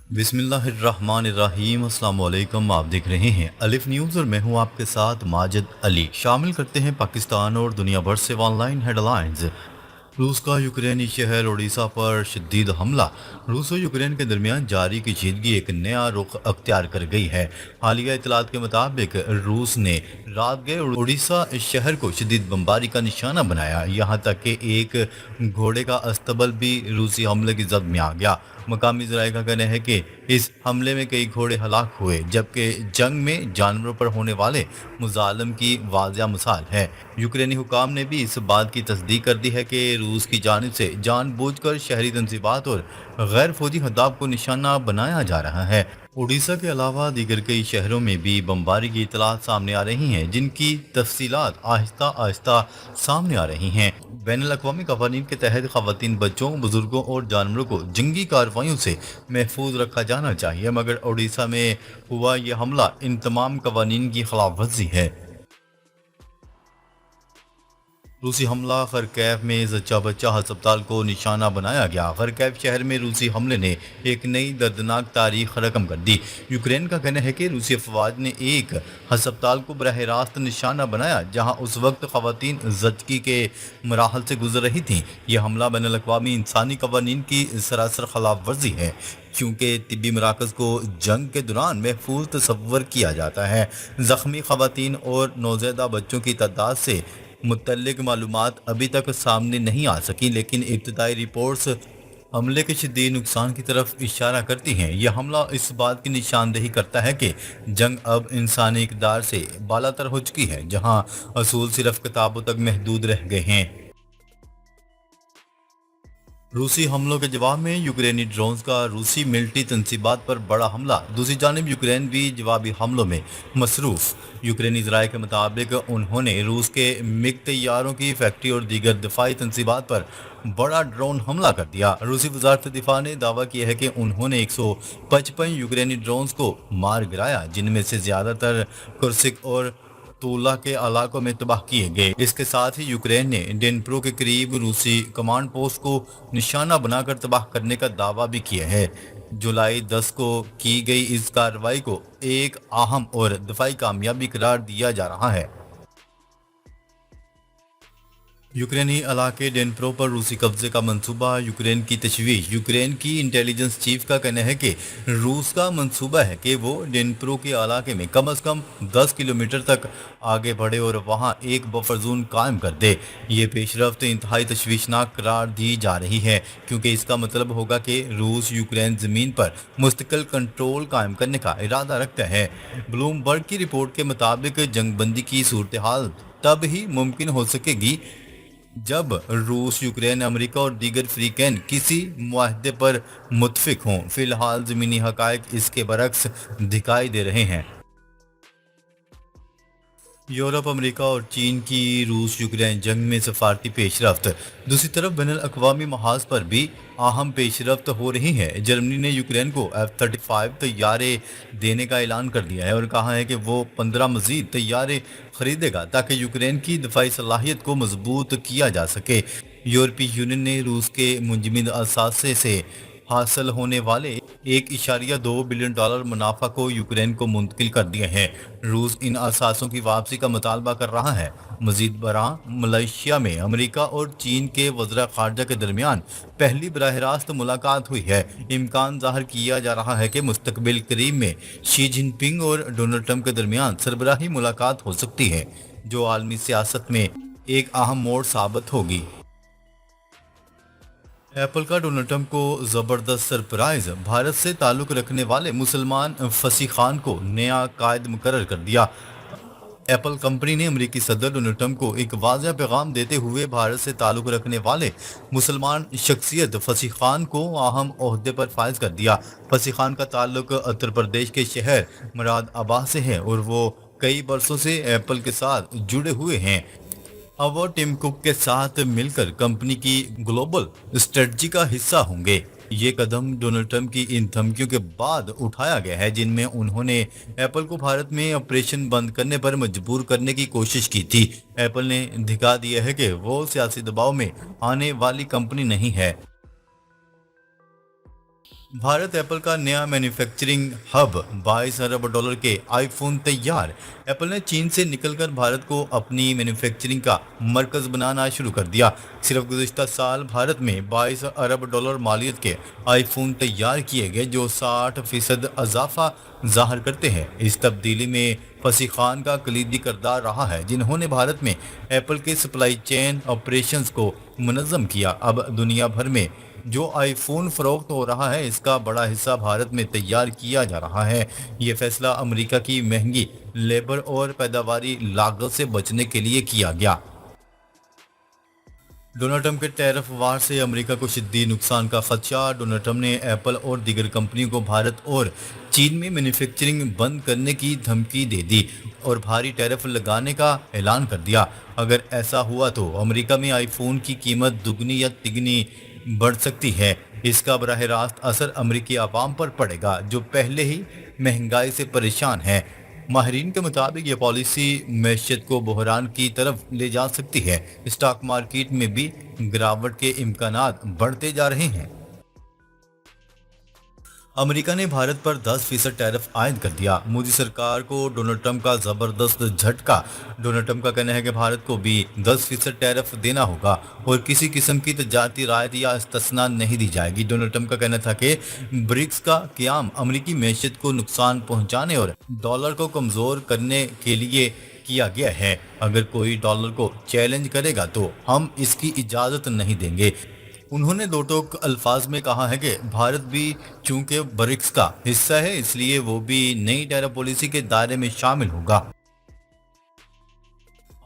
बिस्मिल्लाहिर्रहमानिर्रहीम। अस्सलाम वालेकुम। आप देख रहे हैं अलिफ न्यूज़ और मैं हूं आपके साथ माजिद अली। शामिल करते हैं पाकिस्तान और दुनिया भर से ऑनलाइन हेडलाइंस। रूस का यूक्रेनी शहर ओडिशा पर शदीद हमला। रूस और यूक्रेन के दरमियान जारी कशीदगी एक नया रुख अख्तियार कर गई है। हालिया इतलात के मुताबिक रूस ने रात गए ओडिशा शहर को शदीद बमबारी का निशाना बनाया। यहाँ तक कि एक घोड़े का अस्तबल भी रूसी हमले की जद में आ गया। मकामी ज़राए का कहना है कि इस हमले में कई घोड़े हलाक हुए, जबकि जंग में जानवरों पर होने वाले मुजालम की वाज़िया मिसाल है। यूक्रेनी हुकाम ने भी इस बात की तस्दीक कर दी है कि रूस की जानिब से जानबूझकर शहरी तंजीबात और गैर फौजी हदाफ को निशाना बनाया जा रहा है। उड़ीसा के अलावा दीगर कई शहरों में भी बमबारी की इतलात सामने आ रही हैं, जिनकी तफसीलात आहिस्ता आहिस्ता सामने आ रही हैं। बैनुल अक़वामी क़वानीन के तहत ख़वातीन, बच्चों, बुजुर्गों और जानवरों को जंगी कार्रवाइयों से महफूज रखा जाना चाहिए, मगर ओडिशा में हुआ यह हमला इन तमाम क़वानीन की खिलाफ वर्जी है। रूसी हमला खरकैफ में जच्चा बच्चा अस्पताल को निशाना बनाया गया। खरकैफ शहर में रूसी हमले ने एक नई दर्दनाक तारीख रकम कर दी। यूक्रेन का कहना है कि रूसी अफवाज ने एक अस्पताल को बरह रास्त निशाना बनाया, जहां उस वक्त खवातीन जच्ची के मराहल से गुजर रही थीं। यह हमला बैनुल अक़वामी इंसानी कवानीन की सरासर खिलाफ वर्जी है, क्योंकि तिब्बी मराकज़ को जंग के दौरान महफूज तस्वर किया जाता है। ज़ख्मी खवातीन और नौज़ैदा बच्चों की तादाद से मुतल्लिक मालूमात अभी तक सामने नहीं आ सकी, लेकिन इब्तदाई रिपोर्ट्स हमले के शदीद नुकसान की तरफ इशारा करती हैं। यह हमला इस बात की निशानदेही करता है कि जंग अब इंसानी इक़दार से बालातर हो चुकी है, जहां असूल सिर्फ किताबों तक महदूद रह गए हैं। रूसी हमलों के जवाब में यूक्रेनी ड्रोन्स का रूसी मिलिट्री तनसीबात पर बड़ा हमला। दूसरी जानब यूक्रेन भी जवाबी हमलों में मसरूफ। यूक्रेनी ज़राए के मुताबिक उन्होंने रूस के मिग तैयारों की फैक्ट्री और दीगर दफाई तनसीबात पर बड़ा ड्रोन हमला कर दिया। रूसी वजारत दिफा ने दावा किया है कि उन्होंने 155 यूक्रेनी ड्रोन्स को मार गिराया, जिनमें से ज़्यादातर कुर्सिक और तूला के इलाकों में तबाह किए गए। इसके साथ ही यूक्रेन ने डेनप्रो के करीब रूसी कमांड पोस्ट को निशाना बनाकर तबाह करने का दावा भी किया है। जुलाई 10 को की गई इस कार्रवाई को एक अहम और दफाई कामयाबी करार दिया जा रहा है। यूक्रेनी इलाके डेनप्रो पर रूसी कब्जे का मंसूबा। यूक्रेन की तशवीश। यूक्रेन की इंटेलिजेंस चीफ का कहना है कि रूस का मंसूबा है कि वो डेनप्रो के इलाके में कम से कम 10 किलोमीटर तक आगे बढ़े और वहां एक बफर जोन कायम कर दे। ये पेशरफ्त इंतहाई तशवीशनाक करार दी जा रही है, क्योंकि इसका मतलब होगा कि रूस यूक्रेन ज़मीन पर मुस्तकिल कंट्रोल कायम करने का इरादा रखता है। ब्लूमबर्ग की रिपोर्ट के मुताबिक जंगबंदी की सूरत हाल तब ही मुमकिन हो सकेगी जब रूस, यूक्रेन, अमेरिका और दीगर फ्रीकैन किसी मुआहदे पर मुत्फिक हों। फिलहाल ज़मीनी हक़ाइक़ इसके बरक्स दिखाई दे रहे हैं। यूरोप, अमेरिका और चीन की रूस यूक्रेन जंग में सफारती पेशरफ्त। दूसरी तरफ बैनुल अक़वामी महाज पर भी अहम पेशरफ्त हो रही है। जर्मनी ने यूक्रेन को F-35 तैयारे देने का ऐलान कर दिया है और कहा है कि वो 15 मज़ीद तैयारे खरीदेगा, ताकि यूक्रेन की दफाई सलाहियत को मजबूत किया जा सके। यूरोपीय यूनियन ने रूस के मुंजमद असासे से हासिल होने वाले 1.2 बिलियन डॉलर मुनाफा को यूक्रेन को मुंतकिल कर दिया है। रूस इन असासों की वापसी का मुतालबा कर रहा है। मजीद बरआं मलेशिया में अमेरिका और चीन के वज़रा ख़ारजा के दरमियान पहली बराह रास्त मुलाकात हुई है। इम्कान ज़ाहिर किया जा रहा है कि मुस्तकबिल करीब में शी जिनपिंग और डोनाल्ड ट्रंप के दरमियान सरबराही मुलाकात हो सकती है, जो आलमी सियासत में एक अहम मोड़ साबित होगी। एप्पल का डोनाल्ड ट्रंप को जबरदस्त सरप्राइज। भारत से ताल्लुक रखने वाले मुसलमान फसी खान को नया कायद मुकर्रर कर दिया। एप्पल कंपनी ने अमेरिकी सदर डोनाल्ड ट्रंप को एक वाज़ेह पैगाम देते हुए भारत से ताल्लुक रखने वाले मुसलमान शख्सियत फसी खान को अहम ओहदे पर फायज कर दिया। फसी खान का ताल्लुक उत्तर प्रदेश के शहर मुराद आबाद से है और वो कई बरसों से एप्पल के साथ जुड़े हुए हैं। अब वो टिम कुक के साथ मिलकर कंपनी की ग्लोबल स्ट्रेटजी का हिस्सा होंगे। ये कदम डोनाल्ड ट्रंप की इन धमकियों के बाद उठाया गया है, जिनमें उन्होंने एप्पल को भारत में ऑपरेशन बंद करने पर मजबूर करने की कोशिश की थी। एप्पल ने दिखा दिया है कि वो सियासी दबाव में आने वाली कंपनी नहीं है। भारत एप्पल का नया मैन्युफैक्चरिंग हब, 22 अरब डॉलर के आईफोन तैयार। एप्पल ने चीन से निकलकर भारत को अपनी मैन्युफैक्चरिंग का मरकज बनाना शुरू कर दिया। सिर्फ गुज़िश्ता साल भारत में 22 अरब डॉलर मालियत के आईफोन तैयार किए गए, जो 60% इजाफा ज़ाहिर करते हैं। इस तब्दीली में फसी खान का कलीदी किरदार रहा है, जिन्होंने भारत में एप्पल के सप्लाई चेन ऑपरेशंस को मुनज़्ज़म किया। अब दुनिया भर में जो आईफोन फरोख्त हो रहा है, इसका बड़ा हिस्सा भारत में तैयार किया जा रहा है। ये फैसला अमेरिका की महंगी लेबर और पैदावारी लागत से बचने के लिए किया गया। डोनाल्ड ट्रंप के टैरिफ वार से अमेरिका को शिद्दत नुकसान का खदशा। डोनाल्ड ट्रंप ने एप्पल और दीगर कंपनियों को भारत और चीन में मैन्युफैक्चरिंग बंद करने की धमकी दे दी और भारी टैरिफ लगाने का ऐलान कर दिया। अगर ऐसा हुआ तो अमेरिका में आईफोन की कीमत दुगनी या तिगनी बढ़ सकती है। इसका बराह रास्त असर अमेरिकी आवाम पर पड़ेगा, जो पहले ही महंगाई से परेशान है। माहिरीन के मुताबिक ये पॉलिसी मैशियत को बहरान की तरफ ले जा सकती है। स्टॉक मार्केट में भी गिरावट के इम्कानात बढ़ते जा रहे हैं। अमेरिका ने भारत पर 10% टैरिफ आयद कर दिया। मोदी सरकार को डोनाल्ड ट्रंप का जबरदस्त झटका। डोनाल्ड ट्रंप का कहना है कि भारत को भी 10% टैरिफ देना होगा और किसी किस्म की तजारती रायत या इस्तिस्ना नहीं दी जाएगी। डोनाल्ड ट्रंप का कहना था कि ब्रिक्स का क़याम अमेरिकी मैशियत को नुकसान पहुंचाने और डॉलर को कमज़ोर करने के लिए किया गया है। अगर कोई डॉलर को चैलेंज करेगा तो हम इसकी इजाज़त नहीं देंगे। उन्होंने दो टोक अल्फाज में कहा है कि भारत भी चूंकि ब्रिक्स का हिस्सा है, इसलिए वो भी नई टैरिफ पॉलिसी के दायरे में शामिल होगा।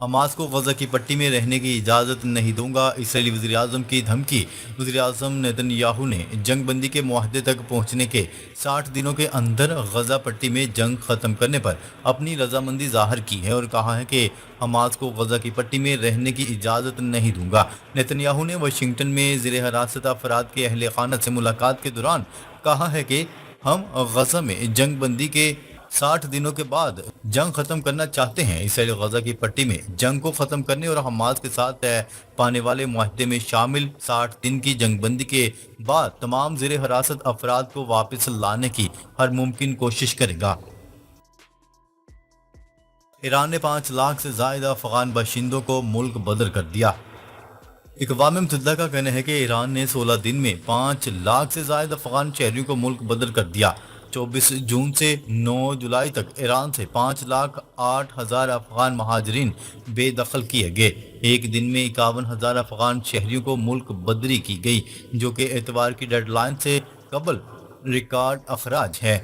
हमास को गजा की पट्टी में रहने की इजाज़त नहीं दूंगा, इसराइली वज़ीर-ए-आज़म की धमकी। वज़ीर-ए-आज़म नेतन्याहू ने जंग बंदी के मुआहदे तक पहुंचने के 60 दिनों के अंदर गजा पट्टी में जंग ख़त्म करने पर अपनी रजामंदी ज़ाहिर की है और कहा है कि हमास को गजा की पट्टी में रहने की इजाज़त नहीं दूंगा। नेतन्याहू ने वाशिंगटन में ज़ेर हिरासत अफराद के अहल खाना से मुलाकात के दौरान कहा है कि हम गजा में जंग बंदी के 60 दिनों के बाद जंग खत्म करना चाहते हैं। इसराइल गजा की पट्टी में जंग को खत्म करने और हमास के साथ तय पाने वाले मुआहदे में शामिल 60 दिन की जंगबंदी के बाद तमाम ज़ेर हिरासत अफराद को वापस लाने की हर मुमकिन कोशिश करेगा। ईरान ने 5 लाख से ज्यादा अफगान बाशिंदों को मुल्क बदर कर दिया। अक़वाम मुत्तहिदा का कहना है कि ईरान ने 16 दिन में 5 लाख से ज्यादा अफगान शहरियों को मुल्क बदर कर दिया। 24 जून से 9 जुलाई तक ईरान से 5,08,000 अफगान महाजरीन बेदखल किए गए। एक दिन में 51,000 अफगान शहरियों को मुल्क बदरी की गई, जो कि एतवार की डेडलाइन से कबल रिकॉर्ड अखराज है।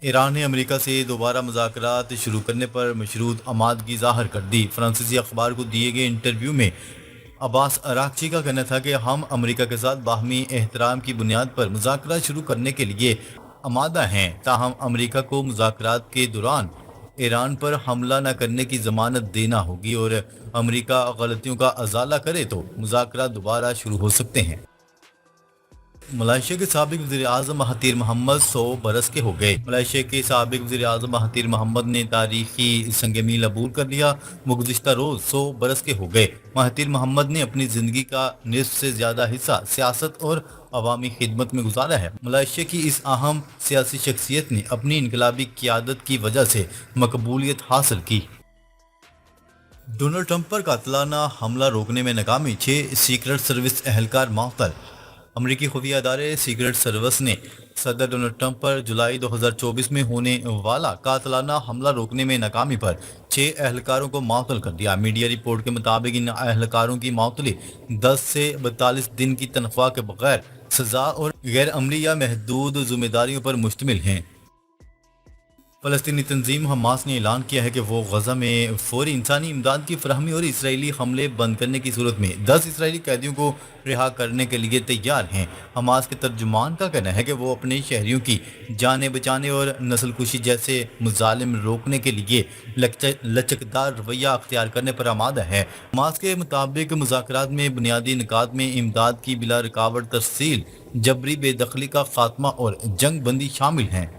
ईरान ने अमेरिका से दोबारा मुज़ाकरात शुरू करने पर मशरूत आमादगी ज़ाहिर कर दी। फ्रांसीसी अखबार को दिए गए इंटरव्यू में अब्बास अराक्ची का कहना था कि हम अमेरिका के साथ बाहमी एहतराम की बुनियाद पर मुज़ाकरात शुरू करने के लिए आमादा हैं, ताहम अमेरिका को मुज़ाकरात के दौरान ईरान पर हमला न करने की ज़मानत देना होगी और अमेरिका गलतियों का अजाला करे तो मुज़ाकरात दोबारा शुरू हो सकते हैं। मलेशिया के साबिक वज़ीर-ए-आज़म महातीर मोहम्मद 100 बरस के हो गए। मलेशिया के साबिक वज़ीर-ए-आज़म महातीर मोहम्मद ने तारीखी संग मील अबूर कर लिया। वो गुज़िश्ता रोज़ 100 बरस के हो गए। महातीर मोहम्मद ने अपनी ज़िंदगी का निस्फ से ज़्यादा हिस्सा सियासत और अवामी खिदमत में गुजारा है। मलेशिया की इस अहम सियासी शख्सियत ने अपनी इनकलाबी क़ियादत की वजह से मकबूलियत हासिल की। डोनाल्ड ट्रंप पर कातिलाना हमला रोकने में नाकामी, 6 सीक्रेट सर्विस एहलकार मअतल। अमरीकी खुफिया अदारे सीक्रेट सर्विस ने सदर डोनाल्ड ट्रंप पर जुलाई 2024 में होने वाला कातिलाना हमला रोकने में नाकामी पर 6 एहलकारों को मअतल कर दिया। मीडिया रिपोर्ट के मुताबिक इन एहलकारों की मअतली 10 से 42 दिन की तनख्वाह के बगैर सजा और गैर अमली या महदूद जिम्मेदारियों पर मुश्तमिल हैं। फ़लस्तीनी तंजीम हमास ने ऐलान किया है कि वो गजा में फौरी इंसानी इमदाद की फरहमी और इसराइली हमले बंद करने की सूरत में 10 इसराइली कैदियों को रिहा करने के लिए तैयार हैं। हमास के तर्जुमान का कहना है कि वो अपने शहरियों की जानें बचाने और नस्लकुशी जैसे मुजालिम रोकने के लिए लचकदार रवैया अख्तियार करने पर आमादा है। हमास के मुताबिक मुज़ाकरात में बुनियादी निकात में इमदाद की बिला रुकावट तरसील, जबरी बेदखली का खात्मा और जंग बंदी शामिल हैं।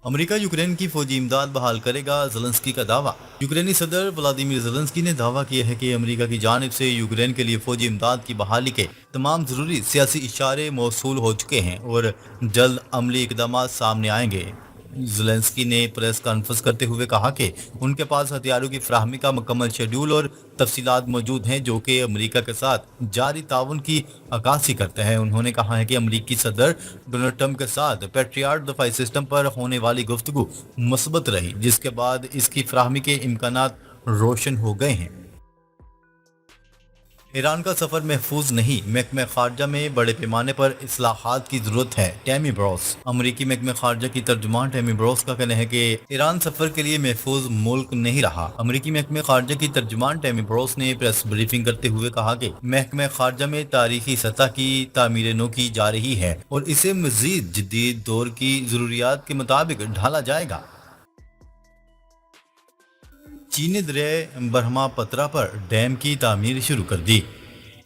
अमेरिका यूक्रेन की फौजी इमदाद बहाल करेगा, ज़ेलेंस्की का दावा। यूक्रेनी सदर व्लादिमीर ज़ेलेंस्की ने दावा किया है कि अमेरिका की जानिब से यूक्रेन के लिए फौजी इमदाद की बहाली के तमाम ज़रूरी सियासी इशारे मौसूल हो चुके हैं और जल्द अमली इकदाम सामने आएंगे। ज़ेलेंस्की ने प्रेस कॉन्फ्रेंस करते हुए कहा कि उनके पास हथियारों की फ्राहमी का मुकम्मल शेड्यूल और तफसीलात मौजूद हैं जो कि अमेरिका के साथ जारी ताउन की अक्कासी करते हैं। उन्होंने कहा है कि अमेरिकी सदर डोनाल्ड ट्रंप के साथ पैट्रियाट दफाई सिस्टम पर होने वाली गुफ्तगू मस्बत रही, जिसके बाद इसकी फ्राहमी के इम्कानात रोशन हो गए हैं। ईरान का सफर महफूज नहीं, महकमे खारजा में बड़े पैमाने पर इस्लाहात की जरूरत है, टैमी ब्रॉस। अमरीकी महकमे खारजा की तर्जुमान टैमी ब्रॉस का कहना है कि ईरान सफर के लिए महफूज मुल्क नहीं रहा। अमरीकी महकमे खारजा की तर्जुमान टैमी ब्रॉस ने प्रेस ब्रीफिंग करते हुए कहा कि महकमे खारजा में तारीखी सतह की तामीर नो की जा रही है और इसे मजीद जदीद दौर की जरूरियात के मुताबिक ढाला जाएगा। चीन ने दरिया ब्रह्मपुत्र पर डैम की तामीर शुरू कर दी।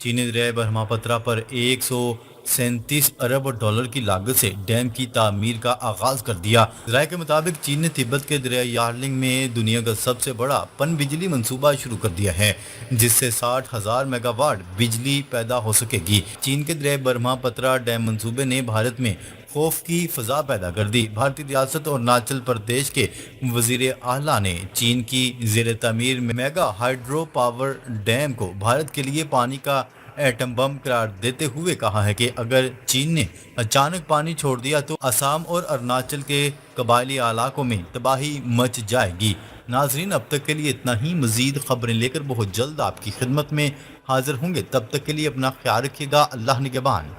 चीन ने दरिया ब्रह्मपुत्र पर 137 अरब डॉलर की लागत से डैम की तामीर का आगाज कर दिया। राय के मुताबिक चीन ने तिब्बत के दरिया यार्लिंग में दुनिया का सबसे बड़ा पन बिजली मंसूबा शुरू कर दिया है, जिससे 60,000 मेगावाट बिजली पैदा हो सकेगी। चीन के दरिया ब्रह्मपुत्र डैम मंसूबे ने भारत में खौफ की फजा पैदा कर दी। भारतीय रियासत और अरुणाचल प्रदेश के वजीर आला ने चीन की जेर तमीर मेगा हाइड्रो पावर डैम को भारत के लिए पानी का एटम बम करार देते हुए कहा है कि अगर चीन ने अचानक पानी छोड़ दिया तो असम और अरुणाचल के कबायली इलाकों में तबाही मच जाएगी। नाजरीन, अब तक के लिए इतना ही। मजीद खबरें लेकर बहुत जल्द आपकी खिदमत में हाजिर होंगे। तब तक के लिए अपना ख्याल रखिएगा। अल्लाह निगहबान।